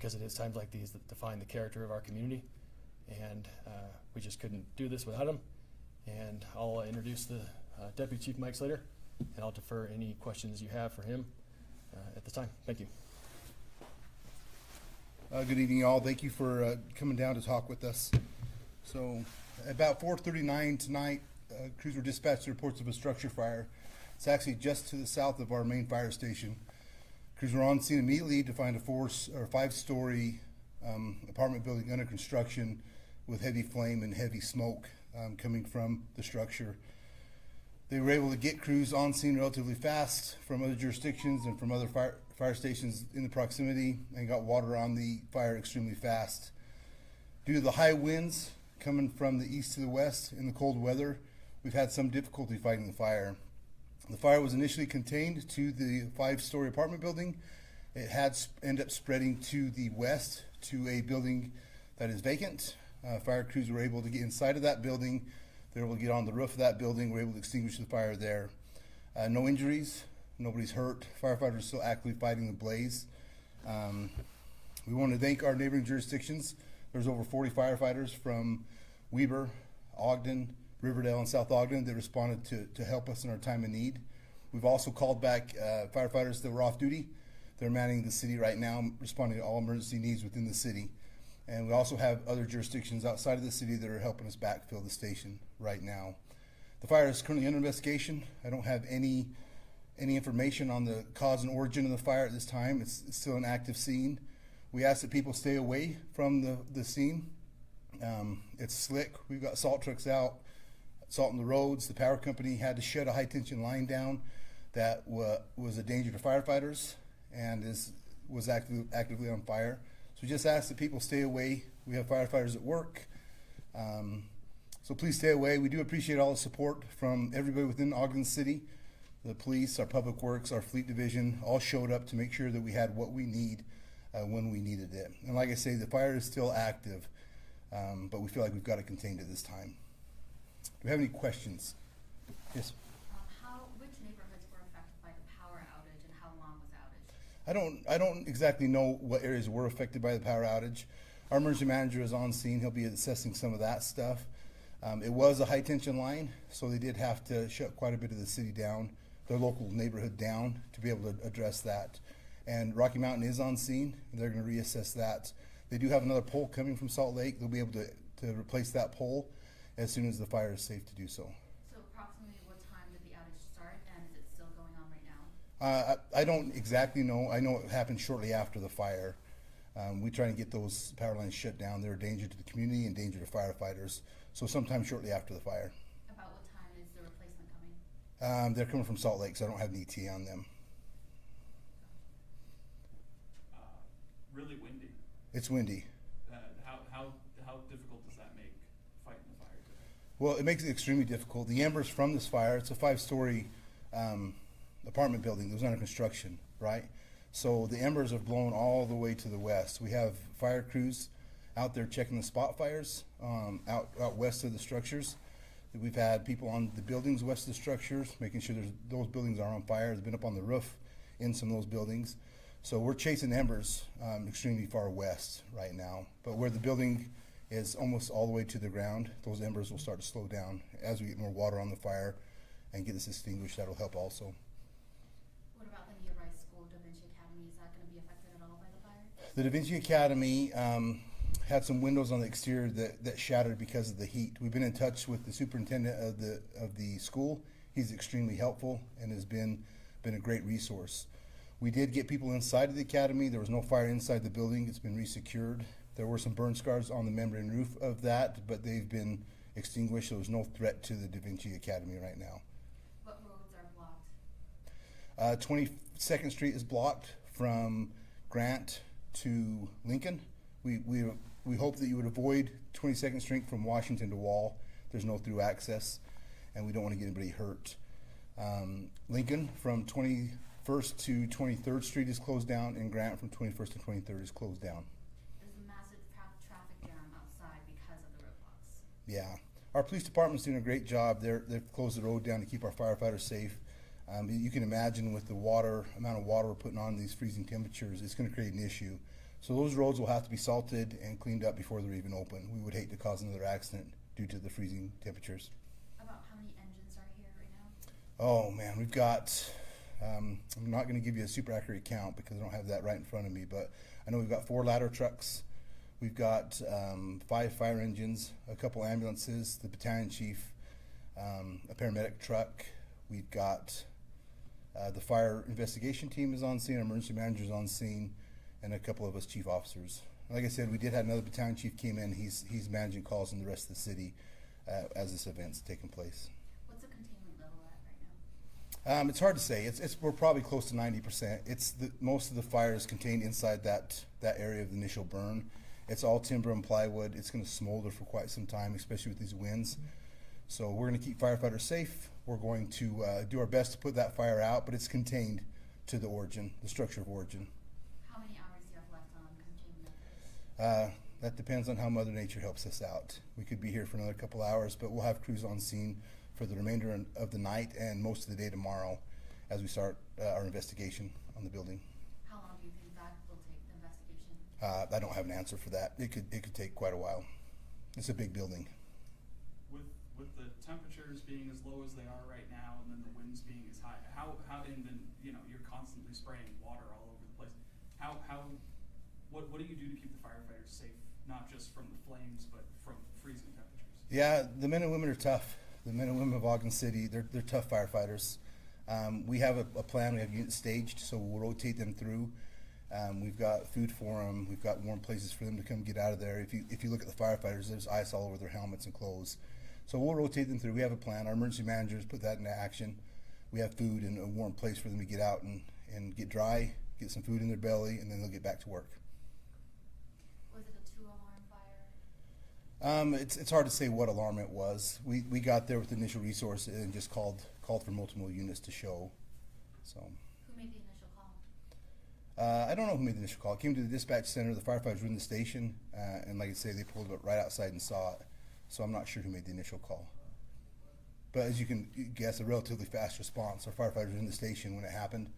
because it is times like these that define the character of our community. And we just couldn't do this without him. And I'll introduce the Deputy Chief Mike Slater, and I'll defer any questions you have for him at the time. Thank you. Good evening, all. Thank you for coming down to talk with us. So, about 4:39 tonight, crews were dispatched to reports of a structure fire. It's actually just to the south of our main fire station. Crews were on scene immediately to find a 5-story apartment building under construction with heavy flame and heavy smoke coming from the structure. They were able to get crews on scene relatively fast from other jurisdictions and from other fire stations in the proximity, and got water on the fire extremely fast. Due to the high winds coming from the east to the west in the cold weather, we've had some difficulty fighting the fire. The fire was initially contained to the 5-story apartment building. It had ended up spreading to the west to a building that is vacant. Fire crews were able to get inside of that building. They were able to get on the roof of that building. We were able to extinguish the fire there. No injuries, nobody's hurt. Firefighters are still actively fighting the blaze. We want to thank our neighboring jurisdictions. There's over 40 firefighters from Weber, Ogden, Riverdale, and South Ogden that responded to help us in our time of need. We've also called back firefighters that were off duty. They're manning the city right now, responding to all emergency needs within the city. And we also have other jurisdictions outside of the city that are helping us backfill the station right now. The fire is currently under investigation. I don't have any information on the cause and origin of the fire at this time. It's still an active scene. We ask that people stay away from the scene. It's slick. We've got salt trucks out, salt on the roads. The power company had to shut a high tension line down that was a danger to firefighters and was actively on fire. So we just ask that people stay away. We have firefighters at work. So please stay away. We do appreciate all the support from everybody within Ogden City. The police, our public works, our fleet division all showed up to make sure that we had what we need when we needed it. And like I say, the fire is still active, but we feel like we've got it contained at this time. Do we have any questions? Yes. Which neighborhoods were affected by the power outage, and how long was the outage? I don't exactly know what areas were affected by the power outage. Our emergency manager is on scene. He'll be assessing some of that stuff. It was a high tension line, so they did have to shut quite a bit of the city down, their local neighborhood down, to be able to address that. And Rocky Mountain is on scene. They're going to reassess that. They do have another pole coming from Salt Lake. They'll be able to replace that pole as soon as the fire is safe to do so. So approximately what time did the outage start, and is it still going on right now? I don't exactly know. I know it happened shortly after the fire. We try and get those power lines shut down. They're a danger to the community and danger to firefighters. So sometime shortly after the fire. About what time is the replacement coming? They're coming from Salt Lake, so I don't have an ETA on them. Really windy. It's windy. How difficult does that make fighting the fire today? Well, it makes it extremely difficult. The embers from this fire, it's a 5-story apartment building that was under construction, right? So the embers have blown all the way to the west. We have fire crews out there checking the spot fires out west of the structures. We've had people on the buildings west of the structures, making sure those buildings are on fire. They've been up on the roof in some of those buildings. So we're chasing embers extremely far west right now. But where the building is almost all the way to the ground, those embers will start to slow down as we get more water on the fire and get this extinguished. That'll help also. What about the nearby school, Da Vinci Academy? Is that going to be affected at all by the fire? The Da Vinci Academy had some windows on the exterior that shattered because of the heat. We've been in touch with the superintendent of the school. He's extremely helpful and has been a great resource. We did get people inside of the academy. There was no fire inside the building. It's been resecured. There were some burn scars on the membrane roof of that, but they've been extinguished. There was no threat to the Da Vinci Academy right now. What roads are blocked? 22nd Street is blocked from Grant to Lincoln. We hope that you would avoid 22nd Street from Washington to Wall. There's no through access, and we don't want to get anybody hurt. Lincoln from 21st to 23rd Street is closed down, and Grant from 21st to 23rd is closed down. There's a massive traffic jam outside because of the roadblocks. Yeah. Our police department's doing a great job. They've closed the road down to keep our firefighters safe. You can imagine with the amount of water we're putting on these freezing temperatures, it's going to create an issue. So those roads will have to be salted and cleaned up before they're even open. We would hate to cause another accident due to the freezing temperatures. About how many engines are here right now? Oh man, we've got, I'm not gonna give you a super accurate count because I don't have that right in front of me, but I know we've got 4 ladder trucks. We've got 5 fire engines, a couple ambulances, the battalion chief, a paramedic truck. We've got the fire investigation team is on scene, our emergency manager is on scene, and a couple of us chief officers. Like I said, we did have another battalion chief came in. He's managing calls in the rest of the city as this event's taking place. What's the containment level at right now? It's hard to say. We're probably close to 90%. Most of the fire is contained inside that area of the initial burn. It's all timber and plywood. It's going to smolder for quite some time, especially with these winds. So we're going to keep firefighters safe. We're going to do our best to put that fire out, but it's contained to the origin, the structure of origin. How many hours do you have left on containment? That depends on how Mother Nature helps us out. We could be here for another couple hours, but we'll have crews on scene for the remainder of the night and most of the day tomorrow as we start our investigation on the building. How long do you think that will take, the investigation? I don't have an answer for that. It could take quite a while. It's a big building. With the temperatures being as low as they are right now, and then the winds being as high, how and then you're constantly spraying water all over the place. What do you do to keep the firefighters safe, not just from the flames, but from freezing temperatures? Yeah, the men and women are tough. The men and women of Ogden City, they're tough firefighters. We have a plan. We have units staged, so we'll rotate them through. We've got food for them. We've got warm places for them to come get out of there. If you look at the firefighters, there's ice all over their helmets and clothes. So we'll rotate them through. We have a plan. Our emergency managers put that into action. We have food and a warm place for them to get out and get dry, get some food in their belly, and then they'll get back to work. Was it a 2-alarm fire? It's hard to say what alarm it was. We got there with initial resources and just called for multiple units to show. So. Who made the initial call? I don't know who made the initial call. It came to the dispatch center. The firefighters were in the station, and like I say, they pulled it right outside and saw it. So I'm not sure who made the initial call. But as you can guess, a relatively fast response. Our firefighters were in the station when it happened,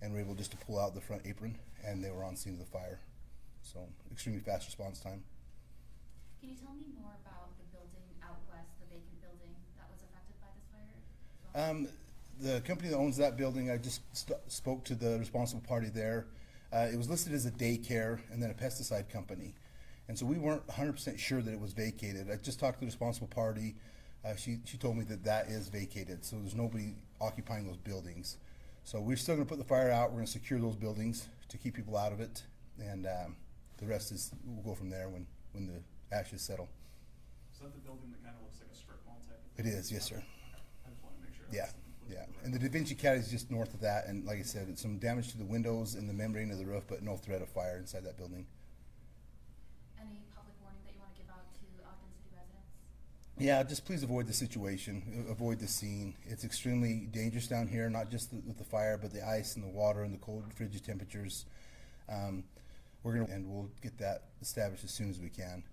and were able just to pull out the front apron, and they were on scene of the fire. So extremely fast response time. Can you tell me more about the building out west, the vacant building that was affected by this fire as well? The company that owns that building, I just spoke to the responsible party there. It was listed as a daycare and then a pesticide company. And so we weren't 100% sure that it was vacated. I just talked to the responsible party. She told me that is vacated, so there's nobody occupying those buildings. So we're still going to put the fire out. We're going to secure those buildings to keep people out of it, and the rest we'll go from there when the ashes settle. Is that the building that kind of looks like a strip mall type of It thing? is, yes, sir. I just want to make sure. Yeah. And the Da Vinci Caddy is just north of that, and like I said, it's some damage to the windows and the membrane of the roof, but no threat of fire inside that building. Any public warning that you want to give out to Ogden City residents? Yeah, just please avoid the situation, avoid the scene. It's extremely dangerous down here, not just with the fire, but the ice and the water and the cold, frigid temperatures. We'll get that established as soon as we can,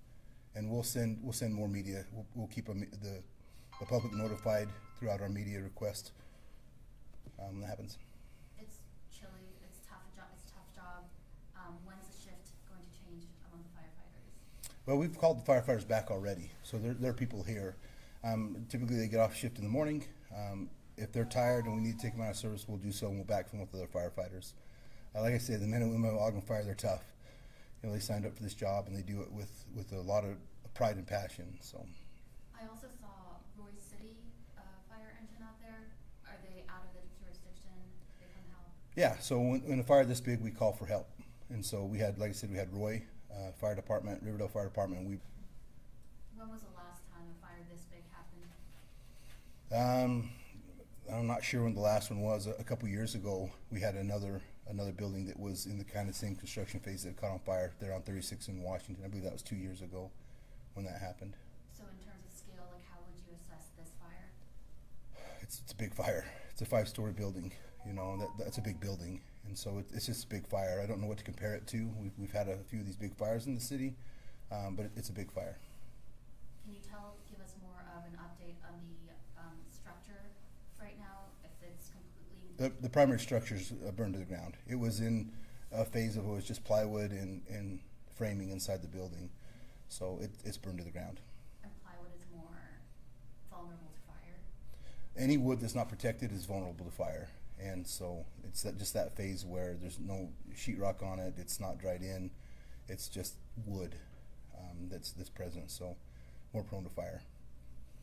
and we'll send more media. We'll keep the public notified throughout our media request when that happens. It's chilly. It's a tough job. When's the shift going to change among the firefighters? Well, we've called the firefighters back already, so there are people here. Typically, they get off shift in the morning. If they're tired and we need to take them out of service, we'll do so, and we'll backfill them with other firefighters. Like I said, the men and women of Ogden Fire, they're tough. They signed up for this job, and they do it with a lot of pride and passion. So. I also saw Roy City fire engine out there. Are they out of the jurisdiction? They come help? Yeah, so when a fire this big, we call for help. And so we had, like I said, we had Roy Fire Department, Riverdale Fire Department. When was the last time a fire this big happened? I'm not sure when the last one was. A couple years ago, we had another building that was in the kind of same construction phase that caught on fire there on 36 in Washington. I believe that was 2 years ago when that happened. So in terms of scale, how would you assess this fire? It's a big fire. It's a 5-story building. That's a big building, and so it's just a big fire. I don't know what to compare it to. We've had a few of these big fires in the city, but it's a big fire. Can you give us more of an update on the structure right now? If it's completely The primary structure's burned to the ground. It was in phase of it was just plywood and framing inside the building. So it's burned to the ground. And plywood is more vulnerable to fire. Any wood that's not protected is vulnerable to fire. And so it's just that phase where there's no sheetrock on it, it's not dried in, it's just wood that's present, so more prone to fire.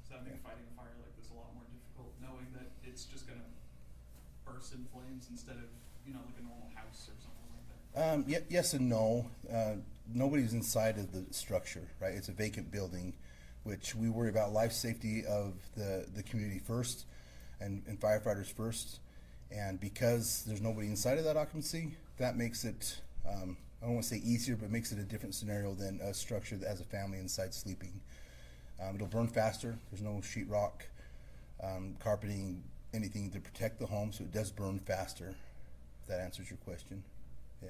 Does that make fighting a fire like this a lot more difficult, knowing that it's just gonna burst in flames instead of, like a normal house or something like that? Yes and no. Nobody's inside of the structure, right? It's a vacant building, which we worry about life safety of the community first and firefighters first. And because there's nobody inside of that occupancy, that makes it, I don't want to say easier, but makes it a different scenario than a structure that has a family inside sleeping. It'll burn faster. There's no sheetrock, carpeting, anything to protect the home, so it does burn faster. If that answers your question. Yeah.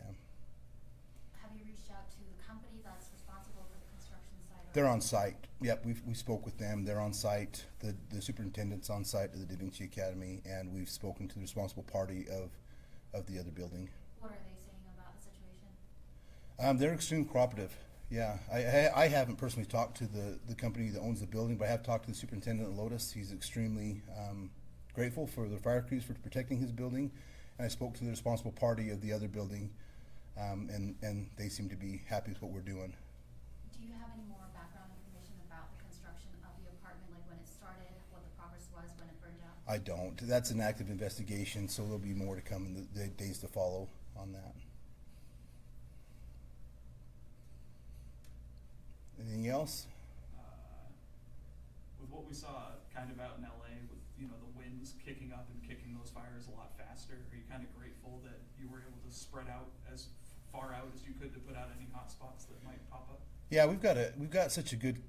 Have you reached out to the company that's responsible for the construction site? They're on site. Yep, we spoke with them. They're on site. The superintendent's on site at the Da Vinci Academy, and we've spoken to the responsible party of the other building. What are they saying about the situation? They're extremely cooperative. Yeah, I haven't personally talked to the company that owns the building, but I have talked to the superintendent at Lotus. He's extremely grateful for the fire crews for protecting his building, and I spoke to the responsible party of the other building, and they seem to be happy with what we're doing. Do you have any more background information about the construction of the apartment, like when it started, what the progress was when it burned down? I don't. That's an active investigation, so there'll be more to come in the days to follow on that. Anything else? With what we saw kind of out in LA with, the winds kicking up and kicking those fires a lot faster, are you kind of grateful that you were able to spread out as far out as you could to put out any hot spots that might pop up? Yeah, we've got such a good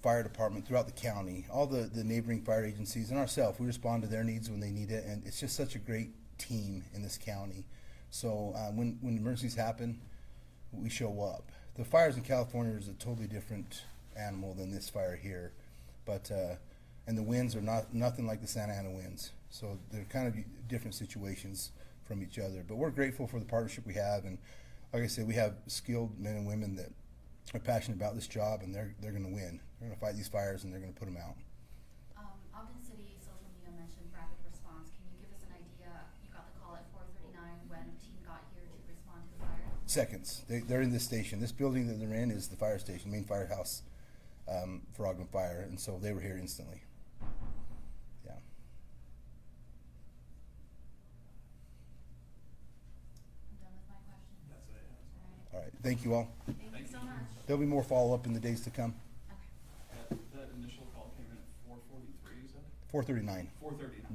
fire department throughout the county. All the neighboring fire agencies and ourselves, we respond to their needs when they need it, and it's just such a great team in this county. So when emergencies happen, we show up. The fires in California is a totally different animal than this fire here, but and the winds are nothing like the Santa Ana winds. So they're kind of different situations from each other. But we're grateful for the partnership we have, and like I said, we have skilled men and women that are passionate about this job, and they're going to win. They're going to fight these fires, and they're going to put them out. Ogden City social media mentioned rapid response. Can you give us an idea? You got the call at 4:39 when a team got here to respond to the fire? Seconds. They're in this station. This building that they're in is the fire station, main firehouse for Ogden Fire, and so they were here instantly. Yeah. I'm done with my questions. That's it. All right. All right. Thank you all. Thank you so much. There'll be more follow-up in the days to come. Okay. That initial call came in at 4:43, is that? 4:39. 4:39.